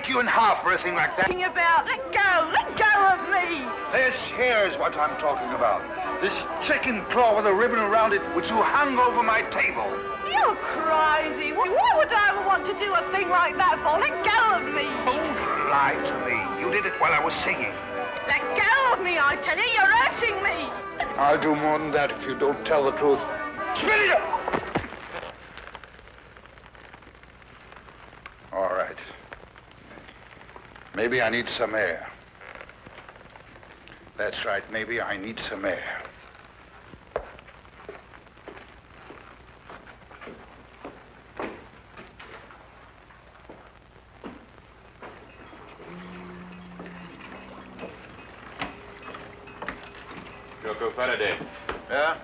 you in half for a thing like that. Talking about? Let go of me. Here's what I'm talking about. This chicken claw with a ribbon around it, which you hung over my table. You're crazy. Why would I ever want to do a thing like that for? Let go of me. Don't lie to me. You did it while I was singing. Let go of me, I tell you. You're hurting me. I'll do more than that if you don't tell the truth. Spit it up! All right. Maybe I need some air. That's right. Maybe I need some air. Joko Faraday. Yeah?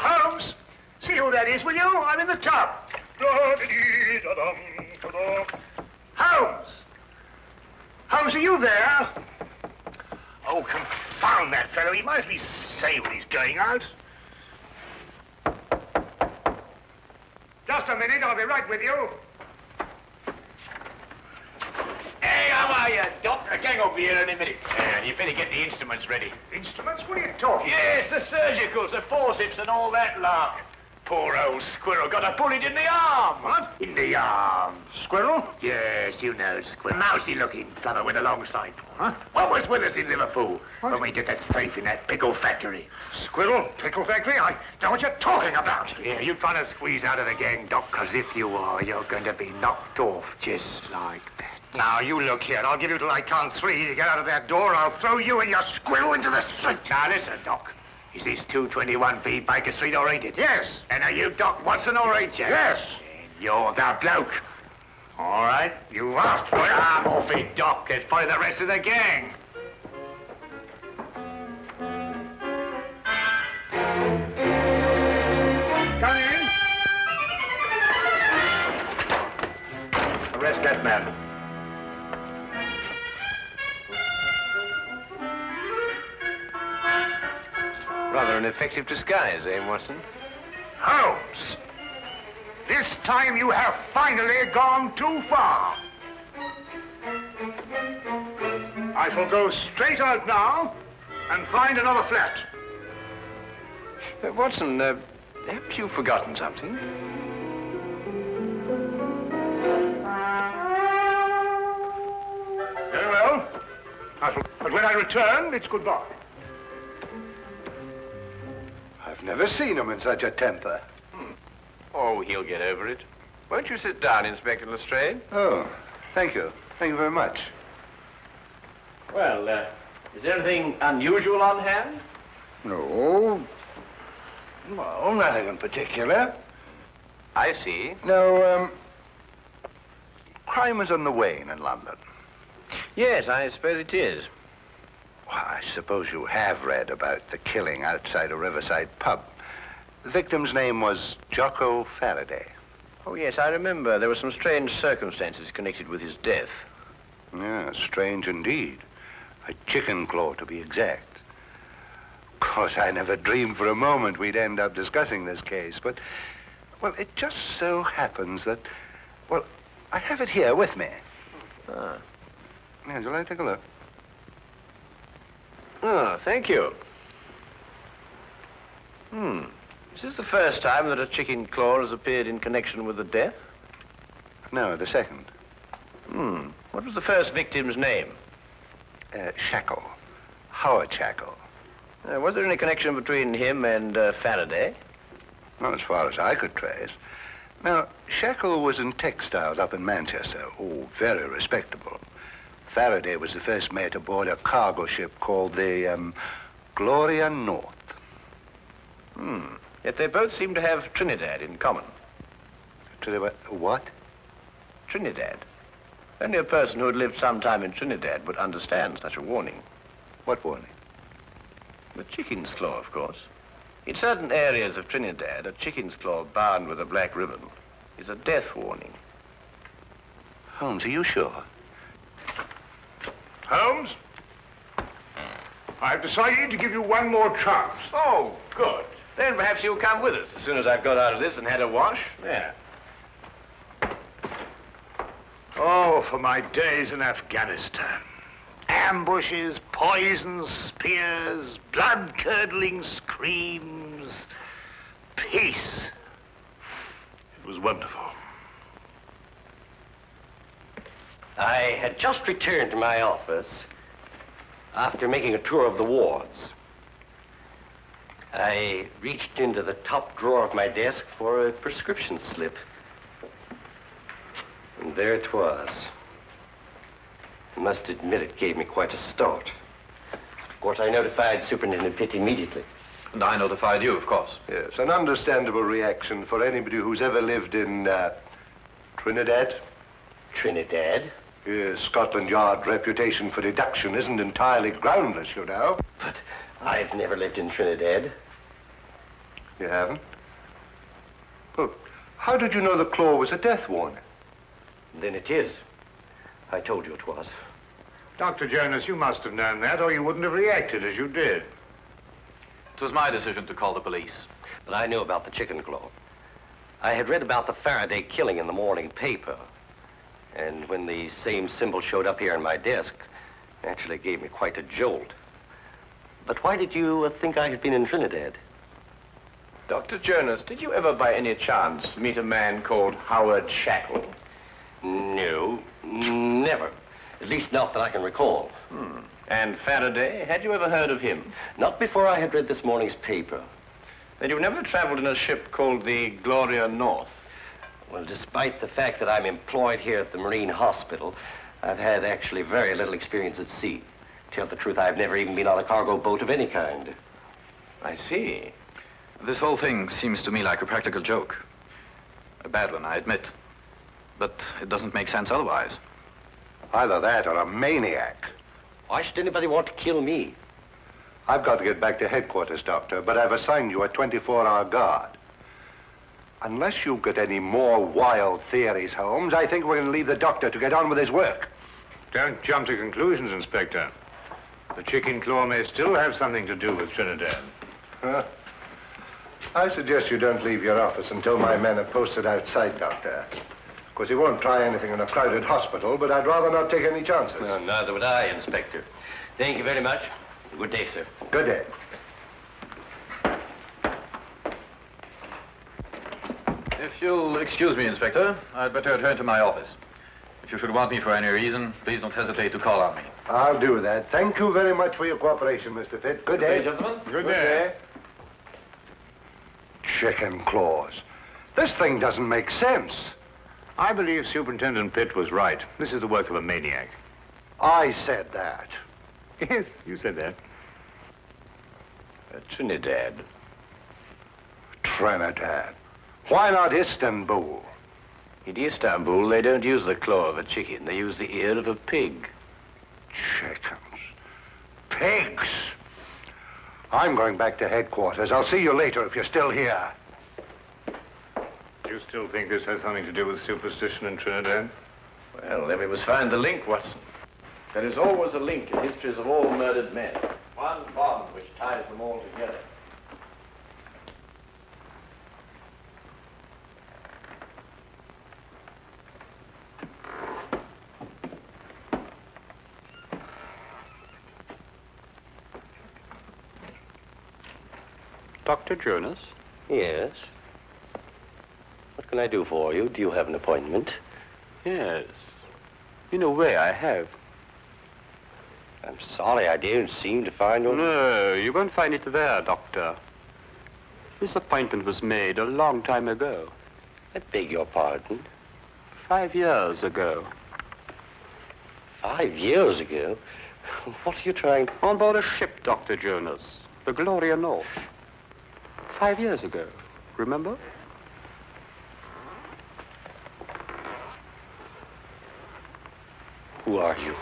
Holmes, see who that is, will you? I'm in the tub. Holmes! Holmes, are you there? Oh, confound that fellow. He might at least say when he's going out. Just a minute, I'll be right with you. Hey, how are you, Doc? I can't over here in a minute. You better get the instruments ready. Instruments? What are you talking Yes, the surgicals, the forceps and all that lark. Poor old squirrel got a bullet in the arm. What? In the arm. Squirrel? Yes, you know, squirrel. Mousy-looking fellow with a long sight. Huh? What was with us in Liverpool when we did that strafe in that pickle factory? Squirrel? Pickle factory? I don't know what you're talking about. Yeah, you trying to squeeze out of the gang, Doc, because if you are, you're going to be knocked off just like that. Now, you look here. I'll give you till I count 3 to get out of that door. I'll throw you and your squirrel into the street. Now, listen, Doc. Is this 221B Baker Street or ain't it? Yes. And are you Doc Watson or ain't you? Yes. And you're the bloke. All right. You asked for it. I'm off it, Doc. There's probably the rest of the gang. Come in. Arrest that man. Rather an effective disguise, eh, Watson? Holmes, this time you have finally gone too far. I shall go straight out now and find another flat. Watson, haven't you forgotten something? Very well. But when I return, it's goodbye. I've never seen him in such a temper. Oh, he'll get over it. Won't you sit down, Inspector Lestrade? Oh, thank you. Thank you very much. Well, is there anything unusual on hand? No. Well, nothing in particular. I see. No, crime is on the wane in London. Yes, I suppose it is. Well, I suppose you have read about the killing outside a riverside pub. The victim's name was Jocko Faraday. Oh, yes, I remember. There were some strange circumstances connected with his death. Yeah, strange indeed. A chicken claw, to be exact. Of course, I never dreamed for a moment we'd end up discussing this case, but, well, it just so happens that, well, I have it here with me. Ah. Yeah, would you like to take a look? Oh, thank you. Is this the first time that a chicken claw has appeared in connection with the death? No, the second. What was the first victim's name? Shackle. Howard Shackle. Was there any connection between him and Faraday? Not as far as I could trace. Now, Shackle was in textiles up in Manchester. Oh, very respectable. Faraday was the first mate aboard a cargo ship called the, Gloria North. Yet they both seem to have Trinidad in common. What? Trinidad. Only a person who had lived some time in Trinidad would understand such a warning. What warning? The chicken's claw, of course. In certain areas of Trinidad, a chicken's claw bound with a black ribbon is a death warning. Holmes, are you sure? Holmes? I've decided to give you one more chance. Oh, good. Then perhaps you'll come with us as soon as I've got out of this and had a wash. There. Oh, for my days in Afghanistan. Ambushes, poisons, spears, blood-curdling screams. Peace. It was wonderful. I had just returned to my office after making a tour of the wards. I reached into the top drawer of my desk for a prescription slip. And there it was. I must admit it gave me quite a start. Of course, I notified Superintendent Pitt immediately. And I notified you, of course. Yes, an understandable reaction for anybody who's ever lived in Trinidad. Trinidad? Yes, Scotland Yard's reputation for deduction isn't entirely groundless, you know. But I've never lived in Trinidad. You haven't? Well, how did you know the claw was a death warning? Then it is. I told you it was. Dr. Jonas, you must have known that, or you wouldn't have reacted as you did. It was my decision to call the police. But I knew about the chicken claw. I had read about the Faraday killing in the morning paper. And when the same symbol showed up here on my desk, it actually gave me quite a jolt. But why did you think I had been in Trinidad? Dr. Jonas, did you ever by any chance meet a man called Howard Shackle? No, never. At least not that I can recall. And Faraday, had you ever heard of him? Not before I had read this morning's paper. Then you never traveled in a ship called the Gloria North? Well, despite the fact that I'm employed here at the Marine Hospital, I've had actually very little experience at sea. To tell the truth, I've never even been on a cargo boat of any kind. I see. This whole thing seems to me like a practical joke. A bad one, I admit. But it doesn't make sense otherwise. Either that or a maniac. Why should anybody want to kill me? I've got to get back to headquarters, Doctor, but I've assigned you a 24-hour guard. Unless you've got any more wild theories, Holmes, I think we're going to leave the doctor to get on with his work. Don't jump to conclusions, Inspector. The chicken claw may still have something to do with Trinidad. Huh? I suggest you don't leave your office until my men are posted outside, Doctor. Of course, he won't try anything in a crowded hospital, but I'd rather not take any chances. Well, neither would I, Inspector. Thank you very much. Good day, sir. Good day. If you'll excuse me, Inspector, I'd better return to my office. If you should want me for any reason, please don't hesitate to call on me. I'll do that. Thank you very much for your cooperation, Mr. Pitt. Good day. Gentlemen. Good day. Chicken claws. This thing doesn't make sense. I believe Superintendent Pitt was right. This is the work of a maniac. I said that. Yes, you said that. Trinidad. Trinidad. Why not Istanbul? In Istanbul, they don't use the claw of a chicken. They use the ear of a pig. Chickens. Pigs. I'm going back to headquarters. I'll see you later if you're still here. You still think this has something to do with superstition in Trinidad? Well, then we must find the link, Watson. There is always a link in histories of all murdered men. One bond which ties them all together. Dr. Jonas? Yes. What can I do for you? Do you have an appointment? Yes. In a way, I have. I'm sorry, I don't seem to find your... No, you won't find it there, Doctor. This appointment was made a long time ago. I beg your pardon? 5 years ago. 5 years ago? What are you trying... On board a ship, Dr. Jonas. The Gloria North. 5 years ago. Remember? Who are you?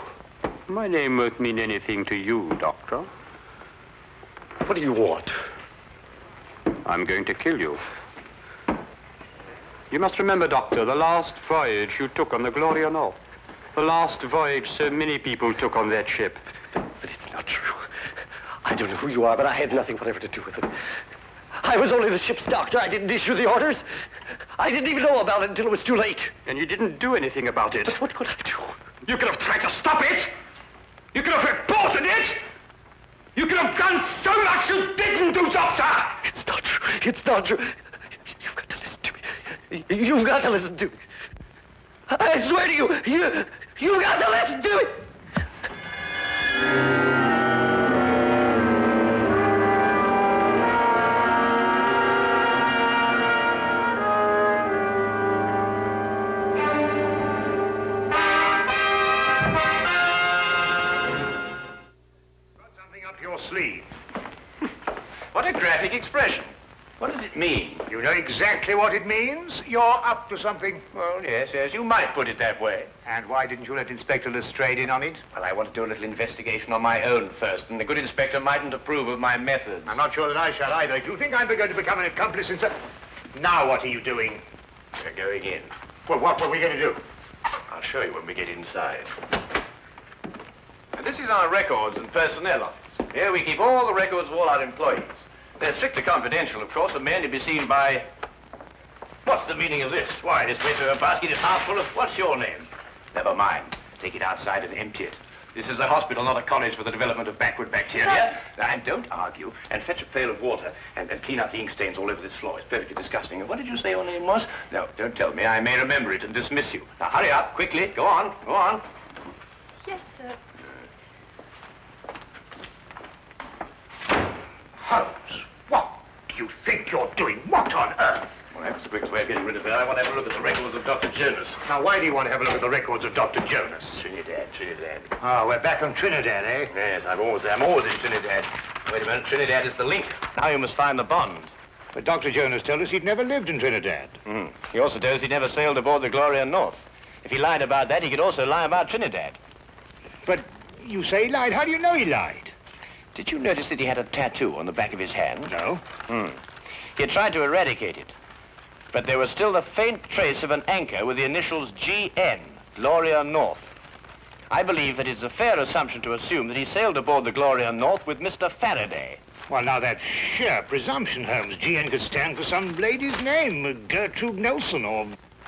My name won't mean anything to you, Doctor. What do you want? I'm going to kill you. You must remember, Doctor, the last voyage you took on the Gloria North. The last voyage so many people took on that ship. But it's not true. I don't know who you are, but I had nothing whatever to do with it. I was only the ship's doctor. I didn't issue the orders. I didn't even know about it until it was too late. And you didn't do anything about it. But what could I do? You could have tried to stop it. You could have reported it. You could have done so much you didn't do, Doctor. It's not true. It's not true. You've got to listen to me. You've got to listen to me. I swear to you, you've got to listen to me. Sleeve. What a graphic expression. What does it mean? You know exactly what it means. You're up to something. Well, yes, you might put it that way. And why didn't you let Inspector Lestrade in on it? Well, I want to do a little investigation on my own first, and the good inspector mightn't approve of my methods. I'm not sure that I shall either. Do you think I'm going to become an accomplice in Now what are you doing? We're going in. Well, what were we going to do? I'll show you when we get inside. And this is our records and personnel office. Here we keep all the records of all our employees. They're strictly confidential, of course, and may only be seen by... What's the meaning of this? Why, this paper basket is half full of... What's your name? Never mind. Take it outside and empty it. This is a hospital, not a college for the development of backward bacteria. And don't argue, and fetch a pail of water, and clean up the ink stains all over this floor. It's perfectly disgusting. And what did you say your name was? No, don't tell me. I may remember it and dismiss you. Now, hurry up, quickly. Go on, go on. Yes, sir. Holmes, what do you think you're doing? What on earth? Well, that's the quickest way of getting rid of her. I want to have a look at the records of Dr. Jonas. Now, why do you want to have a look at the records of Dr. Jonas? Trinidad. Ah, we're back on Trinidad, eh? Yes, I'm always in Trinidad. Wait a minute, Trinidad is the link. Now you must find the bond. But Dr. Jonas told us he'd never lived in Trinidad. He also told us he never sailed aboard the Gloria North. If he lied about that, he could also lie about Trinidad. But you say he lied. How do you know he lied? Did you notice that he had a tattoo on the back of his hand? No. He had tried to eradicate it. But there was still the faint trace of an anchor with the initials GN, Gloria North. I believe that it's a fair assumption to assume that he sailed aboard the Gloria North with Mr. Faraday. Well, now, that's sheer presumption, Holmes. GN could stand for some lady's name, Gertrude Nelson, or...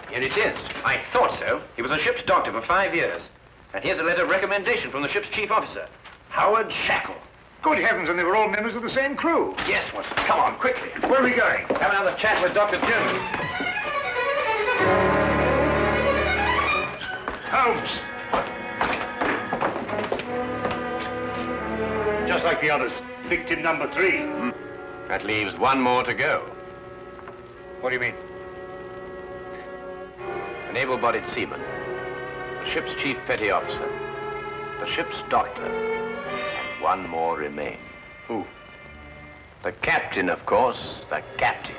Here it is. I thought so. He was a ship's doctor for 5 years. And here's a letter of recommendation from the ship's chief officer, Howard Shackle. Good heavens, and they were all members of the same crew. Yes, Watson. Come on, quickly. Where are we going? Have another chat with Dr. Jones. Holmes! Just like the others. Victim number 3. That leaves one more to go. What do you mean? An able-bodied seaman, the ship's chief petty officer, the ship's doctor, and one more remain. Who? The captain, of course, the captain.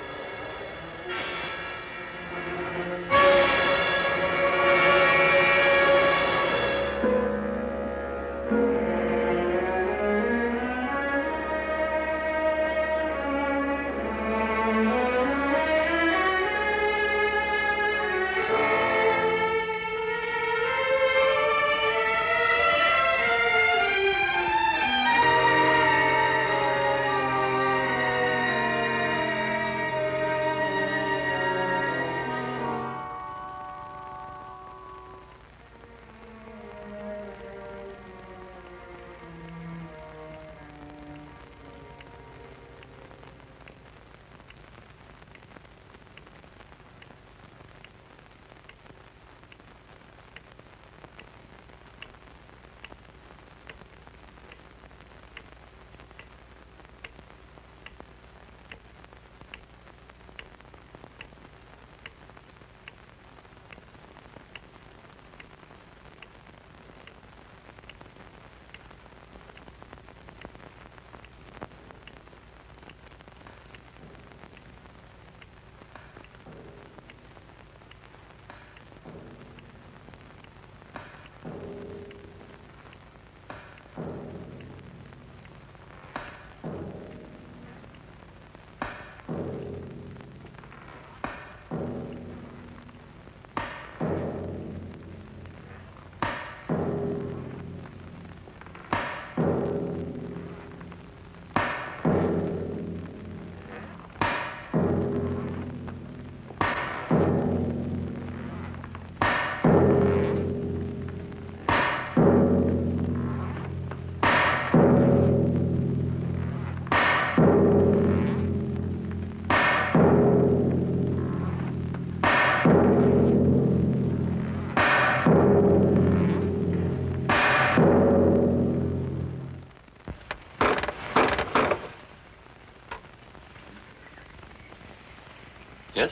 Yes?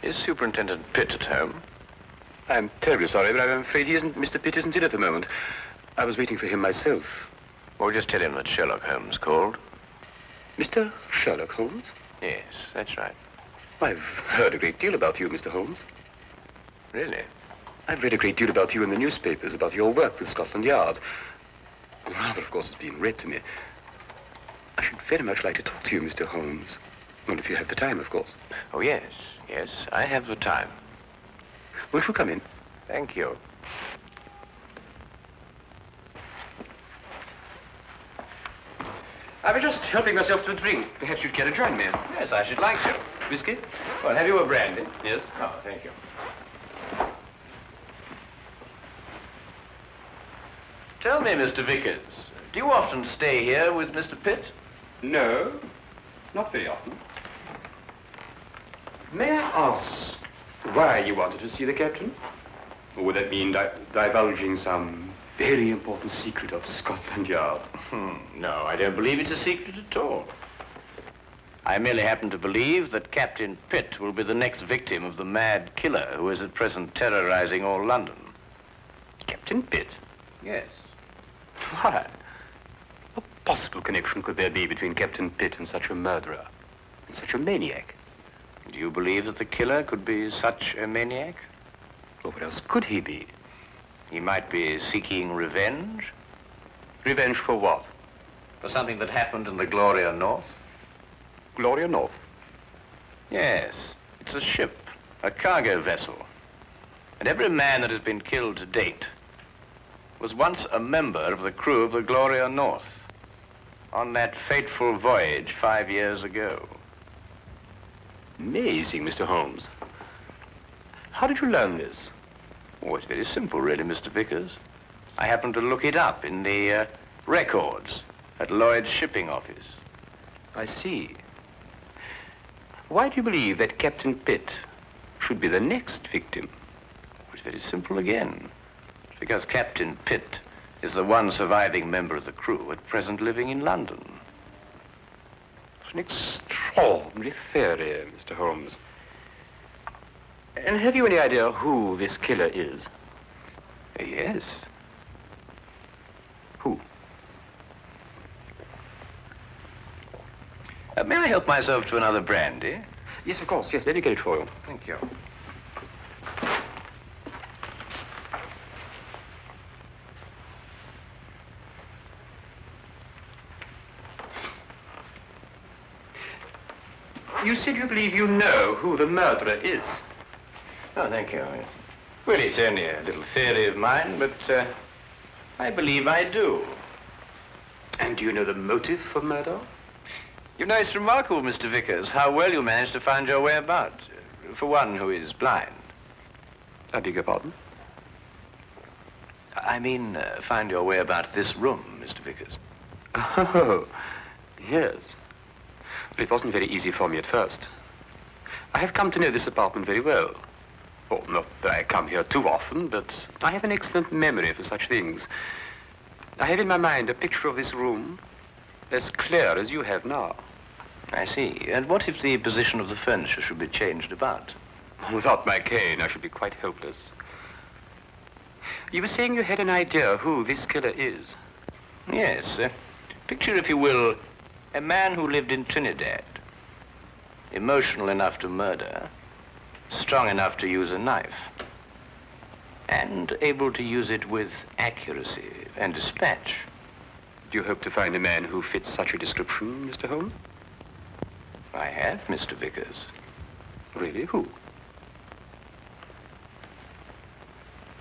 Is Superintendent Pitt at home? I'm terribly sorry, but I'm afraid Mr. Pitt isn't in at the moment. I was waiting for him myself. Well, just tell him that Sherlock Holmes called. Mr. Sherlock Holmes? Yes, that's right. I've heard a great deal about you, Mr. Holmes. Really? I've read a great deal about you in the newspapers, about your work with Scotland Yard. Rather, of course, it's been read to me. I should very much like to talk to you, Mr. Holmes. Well, if you have the time, of course. Oh, yes, yes, I have the time. Won't you come in? Thank you. I was just helping myself to a drink. Perhaps you'd care to join me. Yes, I should like to. Whiskey? Well, have you a brandy? Yes. Oh, thank you. Tell me, Mr. Vickers, do you often stay here with Mr. Pitt? No, not very often. May I ask why you wanted to see the captain? Or would that mean divulging some very important secret of Scotland Yard? No, I don't believe it's a secret at all. I merely happen to believe that Captain Pitt will be the next victim of the mad killer who is at present terrorizing all London. Captain Pitt? Yes. Why? What possible connection could there be between Captain Pitt and such a murderer, and such a maniac? Do you believe that the killer could be such a maniac? Well, what else could he be? He might be seeking revenge. Revenge for what? For something that happened in the Gloria North. Gloria North? Yes, it's a ship, a cargo vessel. And every man that has been killed to date was once a member of the crew of the Gloria North on that fateful voyage 5 years ago. Amazing, Mr. Holmes. How did you learn this? Oh, it's very simple, really, Mr. Vickers. I happened to look it up in the records at Lloyd's shipping office. I see. Why do you believe that Captain Pitt should be the next victim? It's very simple again. It's because Captain Pitt is the one surviving member of the crew at present living in London. It's an extraordinary theory, Mr. Holmes. And have you any idea who this killer is? Yes. Who? May I help myself to another brandy? Yes, of course. Yes, let me get it for you. Thank you. You said you believe you know who the murderer is. Oh, thank you. Well, it's only a little theory of mine, but I believe I do. And do you know the motive for murder? You know, it's remarkable, Mr. Vickers, how well you managed to find your way about, for one who is blind. I beg your pardon? I mean, find your way about this room, Mr. Vickers. Oh, yes. But it wasn't very easy for me at first. I have come to know this apartment very well. Oh, not that I come here too often, but I have an excellent memory for such things. I have in my mind a picture of this room as clear as you have now. I see. And what if the position of the furniture should be changed about? Without my cane, I should be quite helpless. You were saying you had an idea who this killer is. Yes. Picture, if you will, a man who lived in Trinidad. Emotional enough to murder, strong enough to use a knife, and able to use it with accuracy and dispatch. Do you hope to find a man who fits such a description, Mr. Holmes? I have, Mr. Vickers. Really? Who?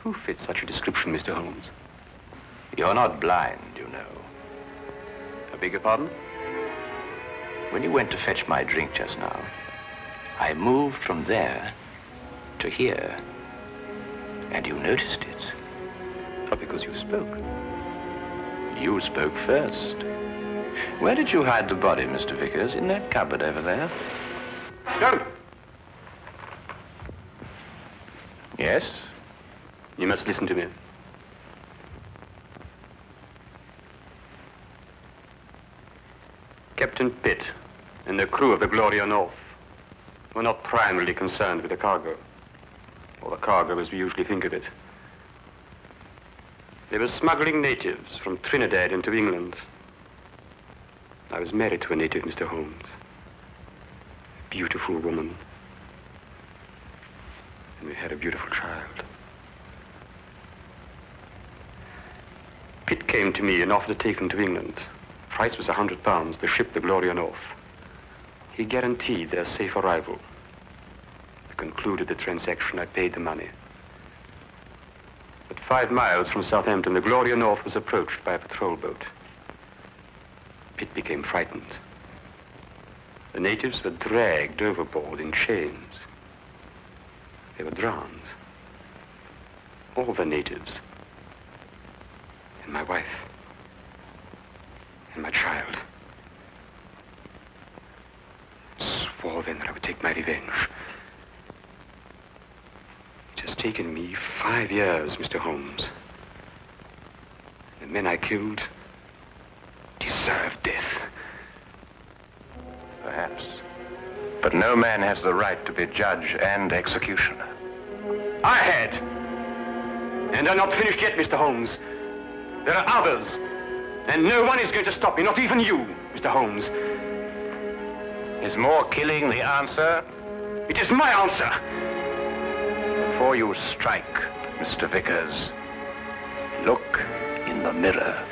Who fits such a description, Mr. Holmes? You're not blind, you know. I beg your pardon? When you went to fetch my drink just now, I moved from there to here, and you noticed it. Oh, because you spoke. You spoke first. Where did you hide the body, Mr. Vickers? In that cupboard over there? Don't! Yes? You must listen to me. Captain Pitt and the crew of the Gloria North were not primarily concerned with the cargo, or the cargo as we usually think of it. They were smuggling natives from Trinidad into England. I was married to a native, Mr. Holmes. Beautiful woman. And we had a beautiful child. Pitt came to me and offered to take them to England. Price was £100, the ship, the Gloria North. He guaranteed their safe arrival. I concluded the transaction. I paid the money. But 5 miles from Southampton, the Gloria North was approached by a patrol boat. Pitt became frightened. The natives were dragged overboard in chains. They were drowned. All the natives. And my wife. And my child. Swore then that I would take my revenge. It has taken me 5 years, Mr. Holmes. The men I killed deserved death. Perhaps. But no man has the right to be judge and executioner. I had. And I'm not finished yet, Mr. Holmes. There are others. And no one is going to stop me, not even you, Mr. Holmes. Is more killing the answer? It is my answer. Before you strike, Mr. Vickers, look in the mirror.